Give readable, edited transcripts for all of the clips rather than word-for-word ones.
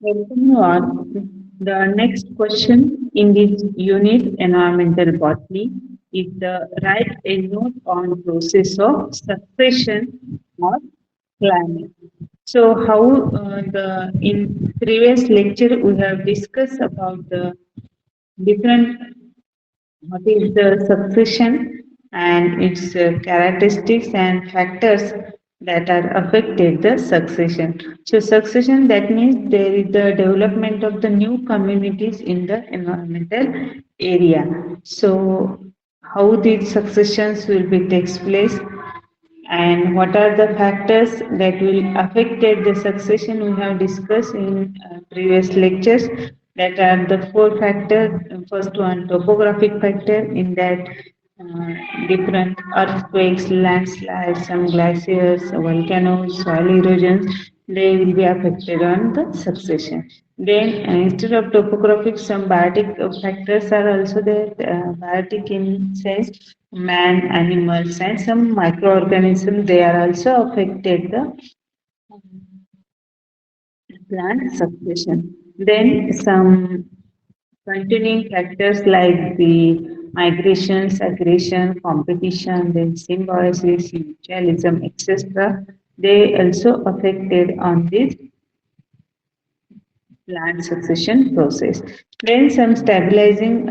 Continue on. The next question in this unit, environmental botany, is the write a note on process of succession of climate. So, how the in previous lecture we have discussed about the different what is the succession and its characteristics and factors that are affected the succession. So succession that means there is the development of the new communities in the environmental area. So how these successions will be takes place and what are the factors that will affect the succession we have discussed in previous lectures that are the four factors. First one topographic factor, in that different earthquakes, landslides, some glaciers, volcanoes, soil erosions, they will be affected on the succession. Then instead of topographic, some biotic factors are also there. Biotic in sense man, animals, and some microorganisms, they are also affected the plant succession. Then some continuing factors like the migrations, aggression, competition, then symbiosis, mutualism, etc. They also affected on this plant succession process. Then some stabilizing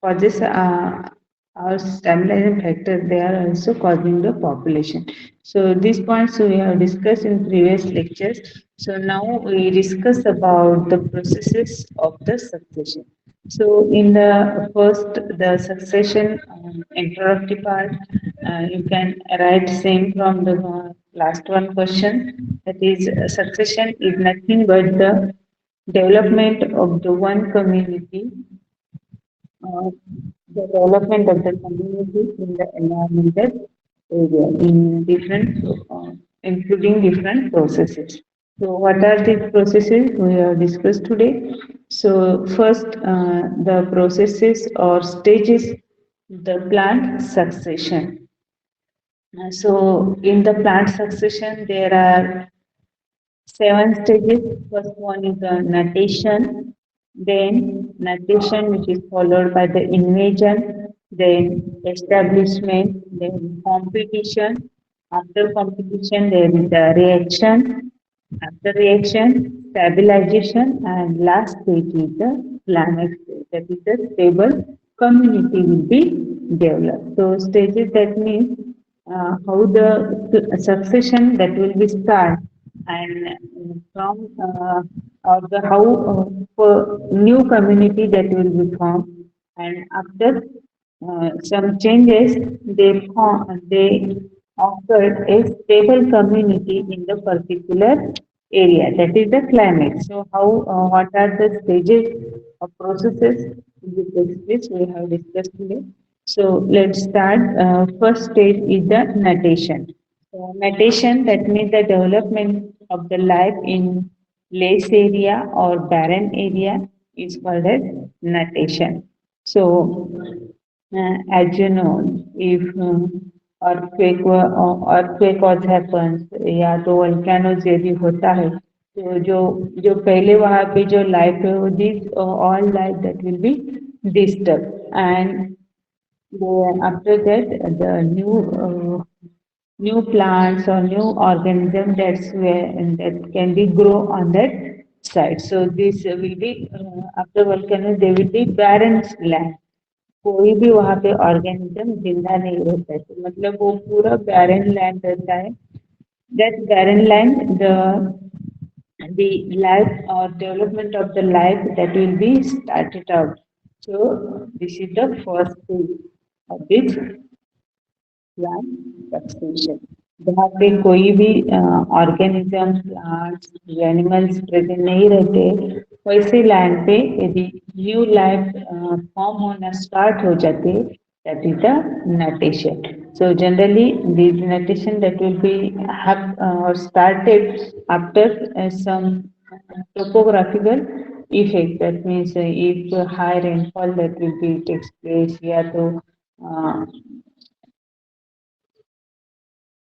causes or stabilizing factors, they are also causing the population. So these points we have discussed in previous lectures. So now we discuss about the processes of the succession. So in the first, the succession introductory part, you can write same from the last one question. That is, succession is nothing but the development of the one community, uh, the development of the community in the environmental area in different, including different processes. So, what are the processes we have discussed today? So, first, the processes or stages, the plant succession. So, in the plant succession, there are seven stages. First one is the nutation, then nutation, which is followed by the invasion, then establishment, then competition. After competition, there is the reaction. After reaction, stabilization, and last stage is the climax stage. That is the stable community will be developed. So stages, that means how the succession that will be start, and from or the how for new community that will be formed, and after some changes, they offered a stable community in the particular area. That is the climax. So, how what are the stages or processes which takes place we have discussed today. So, let's start. First stage is the nutation. So, nutation, that means the development of the life in less area or barren area, is called as nutation. So, as you know, if earthquake was happens या तो volcanoes यदि होता है, तो जो जो पहले वहाँ पे जो लाइफ है वो this all life that will be disturbed, and after that the new plants or new organism that's where and that can be grow on that side. So this will be after volcano there will be barren land. कोई भी वहाँ पे organism जिंदा नहीं रहता है, तो मतलब वो पूरा बैरन लैंड रहता है. That barren land, the life or development of the life that will be started out. So this is the first stage of this plant succession. जहाँ पे कोई भी ऑर्गेनिज्म, प्लांट्स, एनिमल्स प्रेजेंट नहीं रहते, वैसे land पे यदि न्यू लाइफ फॉर्म होना स्टार्ट हो जाते, that is the nutation. So generally this nutation that will be or started after some topographical effect. That means if high rainfall that will be takes place, या तो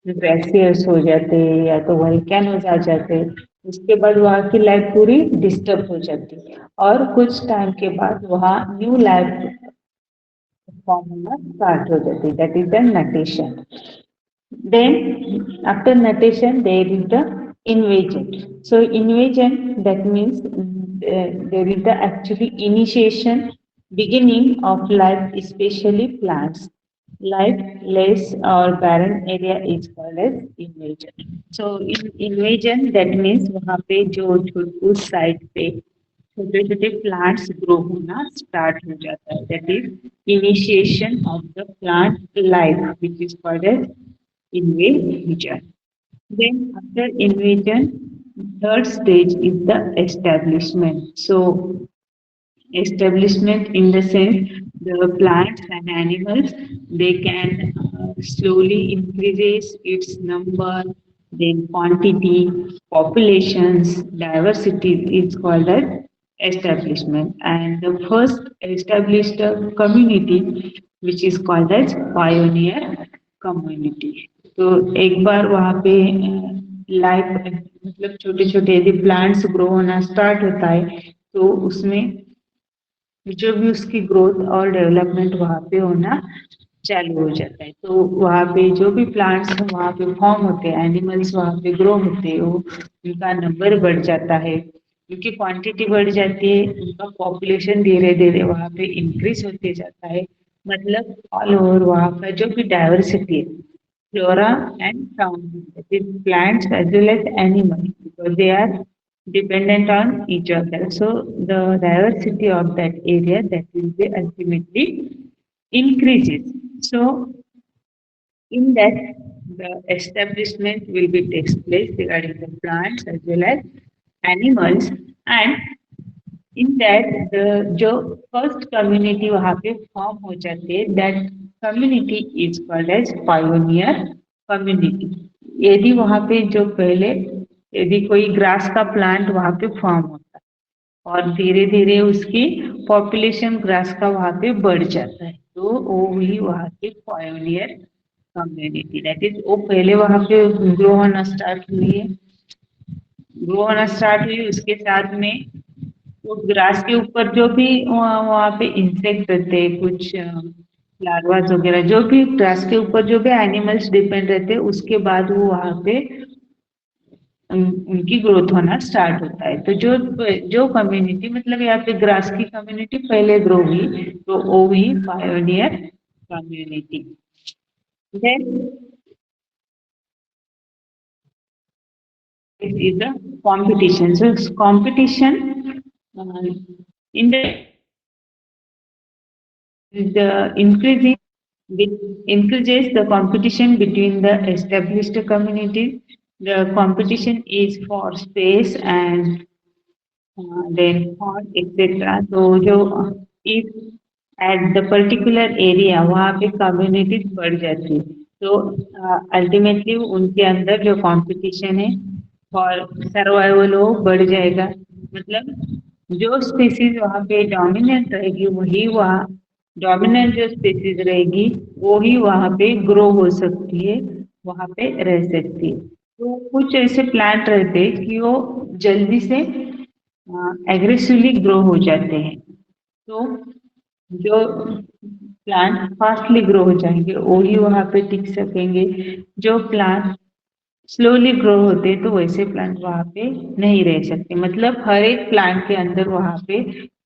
glaciers हो जाते हैं या तो वोल्केनोज आ जाते हैं। उसके बाद वहाँ की लाइफ पूरी डिस्टर्ब हो जाती है और कुछ टाइम के बाद वहाँ न्यू लाइफ फॉर्म होना स्टार्ट हो जाती है, that is the Natesan. Then, after notation, there is the invasion. So, invasion that means there is the actually initiation, beginning of life, especially plants. Life less or barren area is called as invasion. So, in invasion that means वहाँ पे जो उस side पे छोटे छोटे plants grow होना start हो जाता है, that is initiation of the plant life which is called as invasion. Then after invasion, third stage is the establishment. So establishment in the sense the plants and animals they can slowly increases its number, then quantity, populations, diversity is called as establishment. And the first established community which is called as pioneer community. तो एक बार वहाँ पे life मतलब छोटे छोटे यदि plants grow होना start होता है तो उसमें जो भी उसकी ग्रोथ और डेवलपमेंट वहाँ पे होना चालू हो जाता है। तो वहाँ पे जो भी प्लांट्स वहाँ पे फॉर्म होते हैं, एनिमल्स वहाँ पे ग्रो होते हैं, वो उनका नंबर बढ़ जाता है, उनकी क्वांटिटी बढ़ जाती है, उनका पॉपुलेशन धीरे धीरे वहाँ पे इंक्रीज होते जाता है। मतलब ऑल ओवर वहाँ का जो भी डाइवर्सिटी है, flora and fauna, that is plants as well as animals, because they are dependent on each other. So the diversity of that area that will be ultimately increases. So in that the establishment will be takes place regarding the plants as well as animals, and in that the जो first community वहाँ पे form हो जाते हैं, that community is called as pioneer community. यदि वहाँ पे जो पहले यदि कोई ग्रास का प्लांट वहाँ पे फॉर्म होता है और धीरे धीरे उसकी पॉपुलेशन ग्रास का वहाँ पे बढ़ जाता है, तो वो ही वहाँ के पायोनियर कम्युनिटी, दैट इज वो पहले वहाँ पे ग्रो होना स्टार्ट हुई उसके साथ में वो ग्रास के ऊपर जो भी वहाँ पे इंसेक्ट रहते हैं, कुछ लार्वास वगैरह जो भी ग्रास के ऊपर जो भी एनिमल्स डिपेंड रहते हैं, उसके बाद वो वहाँ पे उनकी ग्रोथ होना स्टार्ट होता है। तो जो जो कम्युनिटी मतलब यहाँ पे ग्रास की कम्युनिटी पहले ग्रो हुई तो वो हुई pioneer community. Then is the competition. So competition in the increasing increases the competition between the established communities. The competition is for space and then hot etc. तो जो if at the particular area वहाँ पे communities बढ़ जाती है तो ultimately उनके अंदर जो कंपटीशन है और सर्वाइवल वो बढ़ जाएगा। मतलब जो स्पीसीज वहाँ पे डोमिनेंट रहेगी वही वहाँ डोमिनेंट जो स्पीसीज रहेगी वो ही वहाँ पे ग्रो हो सकती है, वहाँ पे रह सकती है। तो कुछ ऐसे प्लांट रहते हैं कि वो जल्दी से एग्रेसिवली ग्रो हो जाते हैं। तो जो प्लांट फास्टली ग्रो हो जाएंगे वो ही वहाँ पे टिक सकेंगे। जो प्लांट स्लोली ग्रो होते हैं तो वैसे प्लांट वहाँ पे नहीं रह सकते। मतलब हर एक प्लांट के अंदर वहाँ पे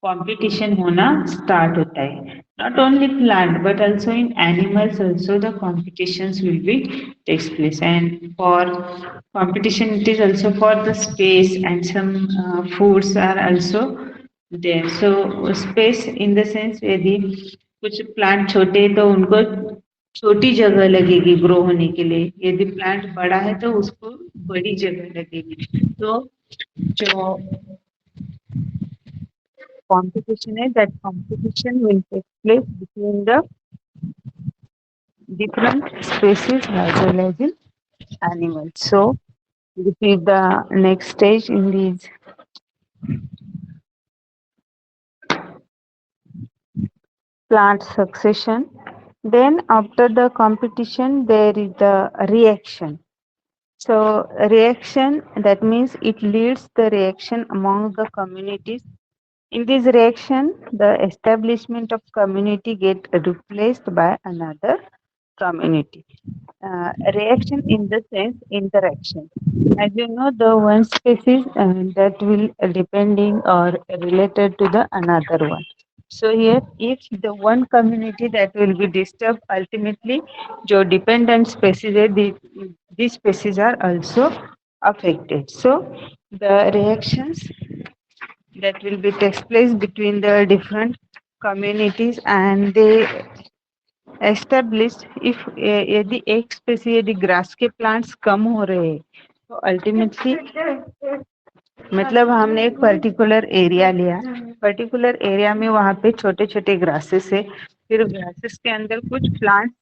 कंपटीशन होना स्टार्ट होता है। Not only plant but also in animals also the competitions will be takes place, and for competition it is also for the space and some foods are also there. So space in the sense यदि कुछ plant छोटे हैं तो उनको छोटी जगह लगेगी grow होने के लिए, यदि प्लांट बड़ा है तो उसको बड़ी जगह लगेगी। तो जो competition है that competition will take place between the different species as well as in animals. So this is the next stage in these plant succession. Then after the competition, there is the reaction. So reaction, that means it leads the reaction among the communities. In this reaction, the establishment of community get replaced by another community. Reaction in the sense interaction. As you know, the one species that will depending or related to the another one. So here, if the one community that will be disturbed, ultimately, जो dependent species है, these species are also affected. So the reactions that will be takes place between the different communities and they establish if यदि एक Spacey यदि grass के plants कम हो रहे हैं तो अल्टीमेटली मतलब हमने एक पर्टिकुलर एरिया लिया पर्टिकुलर एरिया में वहाँ पे छोटे छोटे ग्रासेस है फिर ग्रासेस के अंदर कुछ प्लांट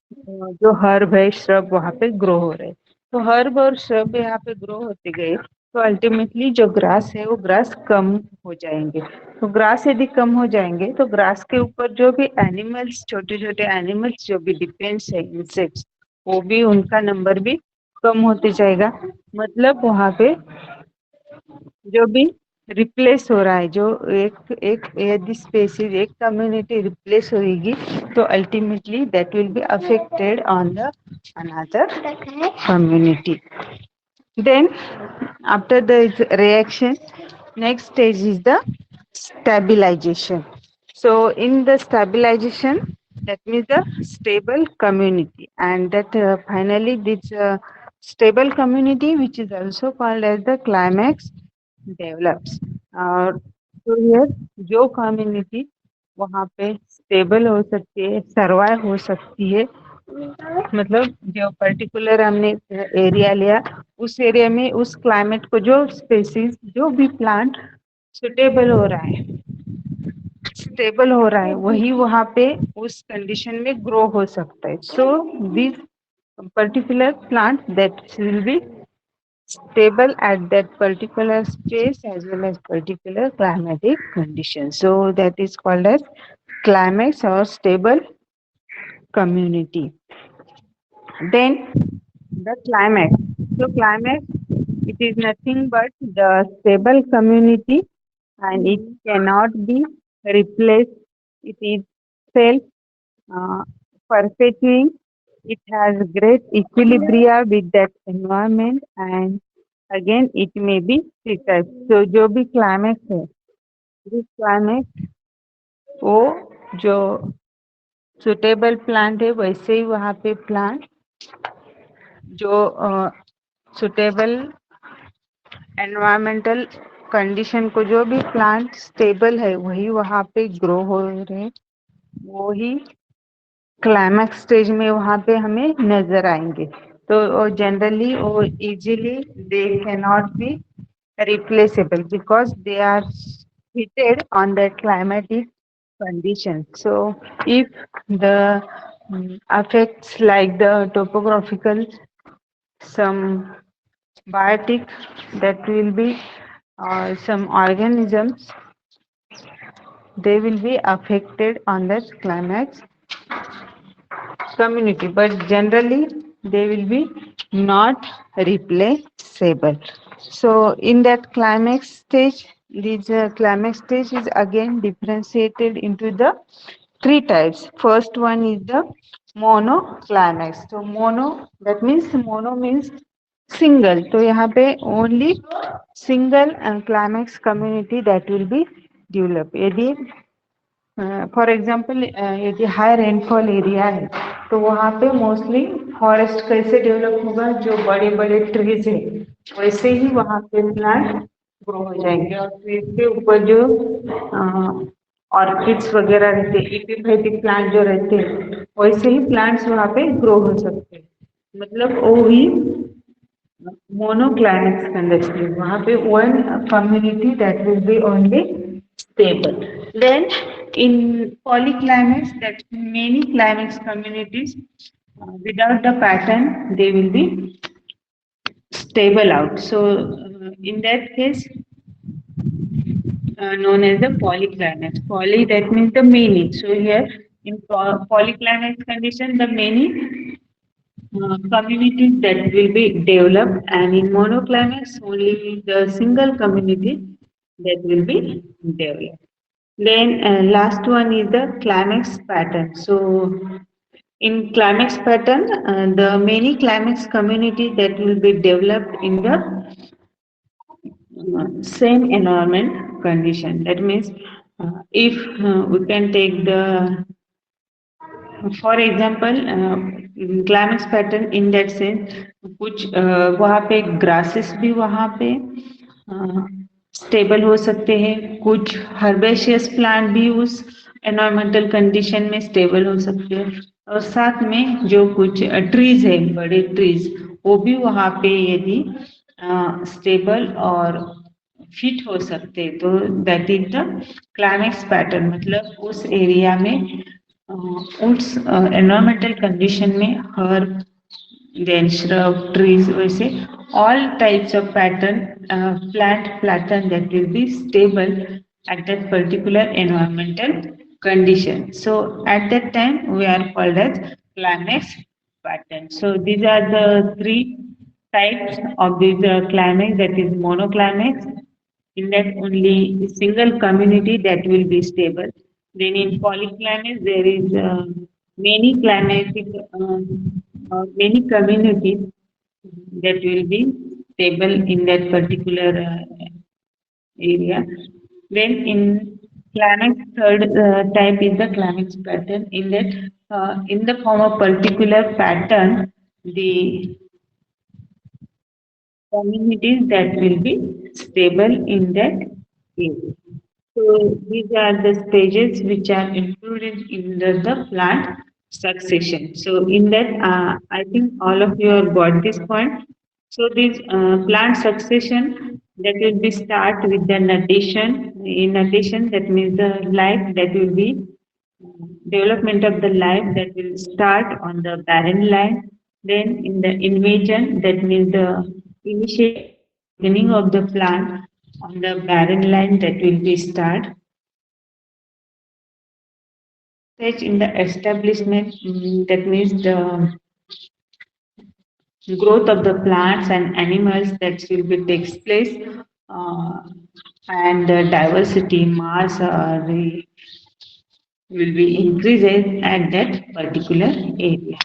जो हर्ब है श्रब वहाँ पे ग्रो हो रहे तो हर्ब और श्रब यहाँ पे ग्रो होते गए तो अल्टीमेटली जो ग्रास है वो ग्रास कम हो जाएंगे तो ग्रास यदि कम हो जाएंगे तो ग्रास के ऊपर जो भी एनिमल्स छोटे छोटे एनिमल्स जो भी डिपेंड्स है इंसेक्ट्स वो भी उनका नंबर भी कम होते जाएगा मतलब वहाँ पे जो भी रिप्लेस हो रहा है जो एक एक यदि स्पेसीज एक कम्युनिटी रिप्लेस होगी तो ultimately that will be affected on the another community. Then after the reaction, next stage is the stabilization. So in the stabilization, that means the stable community, and that finally this stable community, which is also called as the climax, develops. तो ये जो community वहाँ पे stable हो सकती है survive हो सकती है मतलब जो पर्टिकुलर हमने एरिया लिया उस एरिया में उस क्लाइमेट को जो स्पेसीज जो भी प्लांट सुटेबल हो रहा है स्टेबल हो रहा है वही वहाँ पे उस कंडीशन में ग्रो हो सकता है so this particular plant that will be stable at that particular space as well as particular climatic conditions. So that is called as climax or stable community. Then the climax. So climax, it is nothing but the stable community and it cannot be replaced. It is self perpetuating. It has great equilibria with that environment and again it may be precise. So जो भी climax है, this climax वो जो suitable plant है वैसे ही वहाँ पे plant जो सुटेबल एनवायरमेंटल कंडीशन को जो भी प्लांट स्टेबल है वही वहाँ पे ग्रो हो रहे हैं वो ही क्लाइमैक्स स्टेज में वहाँ पे हमें नजर आएंगे तो जनरली वो easily they can not be replaceable because they are fitted on the climatic condition. So if the effects like the topographical, some biotic that will be some organisms, they will be affected on that climax community, but generally they will be not replaceable. So in that climax stage, this climax stage is again differentiated into the three types. First one is the monoclimax. So mono means single. तो यहाँ पे only single climax community that will be developed. यदि for example यदि high rainfall area है तो वहाँ पे mostly forest कैसे डेवलप होगा जो बड़े बड़े ट्रीज है वैसे ही वहाँ पे प्लांट ग्रो हो जाएंगे और ट्रीज के ऊपर जो ऑर्किड्स वगैरह रहते हैं एपिफाइटिक प्लांट जो रहते हैं वैसे ही प्लांट्स वहाँ पे ग्रो हो सकते हैं मतलब वो ही monoclinics conditioning. वहाँ पे one community that will be only stable. Then in polyclimax, that many climax communities without the pattern they will be stable out. So in that case, known as the polyclimax. Poly that means the many. So here In polyclimate condition, the many communities that will be developed, and in monoclimates, only the single community that will be developed. Then last one is the climax pattern. So in climax pattern, the many climax community that will be developed in the same environment condition. That means if we can take the for example climax pattern in that sense कुछ वहाँ पे grasses भी वहाँ पे stable हो सकते हैं कुछ हर्बेशियस प्लांट भी उस एनवायरमेंटल कंडीशन में स्टेबल हो सकते हैं और साथ में जो कुछ ट्रीज है बड़े ट्रीज वो भी वहाँ पे यदि स्टेबल और फिट हो सकते तो that is the climax pattern मतलब उस एरिया में उस एनवायरमेंटल कंडीशन में हर then shrub trees वैसे all types of pattern plant pattern that will be stable at that particular environmental condition so at that time we are called as climax pattern so these are the three types of these climax that is monoclimax in that only single community that will be stable. Then in polyclimates, there is many climatic, many communities that will be stable in that particular area. Then in climax, third type is the climax pattern. In that, in the form of particular pattern, the communities that will be stable in that area. So these are the stages which are included in the plant succession. So in that, I think all of you have got this point. So this plant succession that will be start with the nudation. In addition, that means the life that will be development of the life that will start on the barren land. Then in the invasion, that means the initiation beginning of the plant on the barren land that will be start. Stage in the establishment, that means the growth of the plants and animals that will be takes place, uh, and the diversity mass will be increases at that particular area.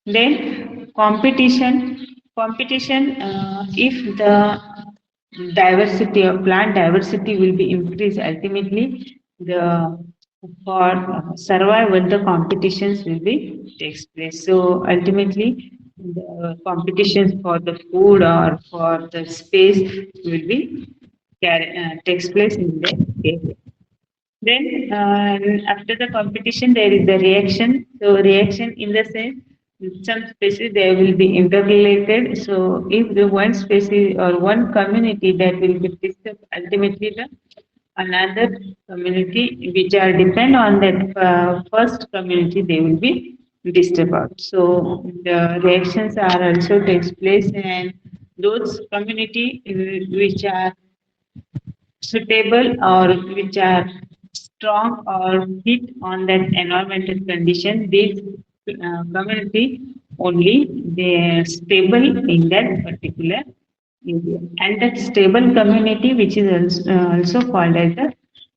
Then competition, if the diversity of plant diversity will be increased, ultimately the for survival the competitions will be takes place. So ultimately the competitions for the food or for the space will be takes place in the area. Then after the competition, there is the reaction. So reaction in the sense, some species they will be interrelated. So if the one species or one community that will be disturbed, ultimately the another community which are depend on that first community, they will be disturbed. So the reactions are also takes place, and those community which are suitable or which are strong or fit on that environmental condition, this community only they are stable in that particular area. And that stable community which is also called as the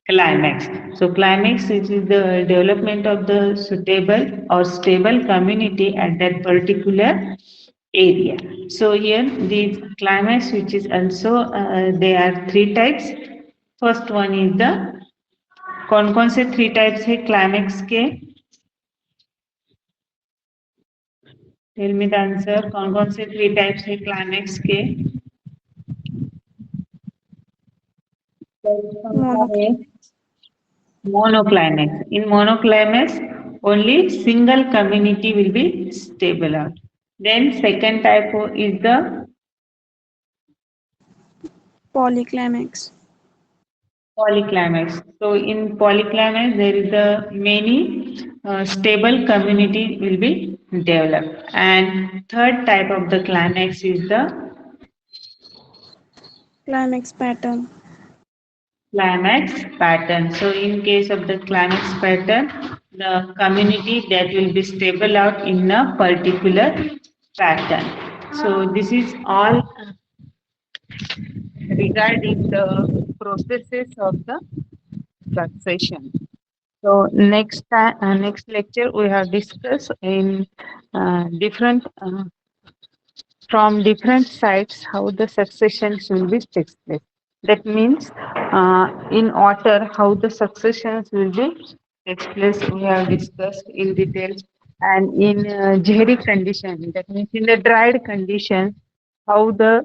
climax. So climax which is the development of the suitable or stable community at that particular area. So here the climax which is also there are three types. First one is the कौन कौन से three types है climax के tell me the answer कौन कौन से three types है climax के Monoclimax. monoclimax in monoclimax only single community will be stable out then second type is the Polyclimax. polyclimax. So in polyclimax, there is a many stable community will be developed. And third type of the climax is the Climax pattern. climax pattern. So in case of the climax pattern, the community that will be stable out in a particular pattern. So this is all regarding the processes of the succession. So next lecture we have discussed in different from different sides how the successions will be takes place. That means in order how the successions will be takes place we have discussed in detail, and in Jehri condition, that means in the dried condition how the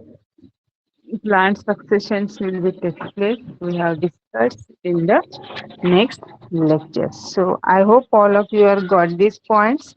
plant successions will be take place we have discussed in the next lecture. So I hope all of you have got these points.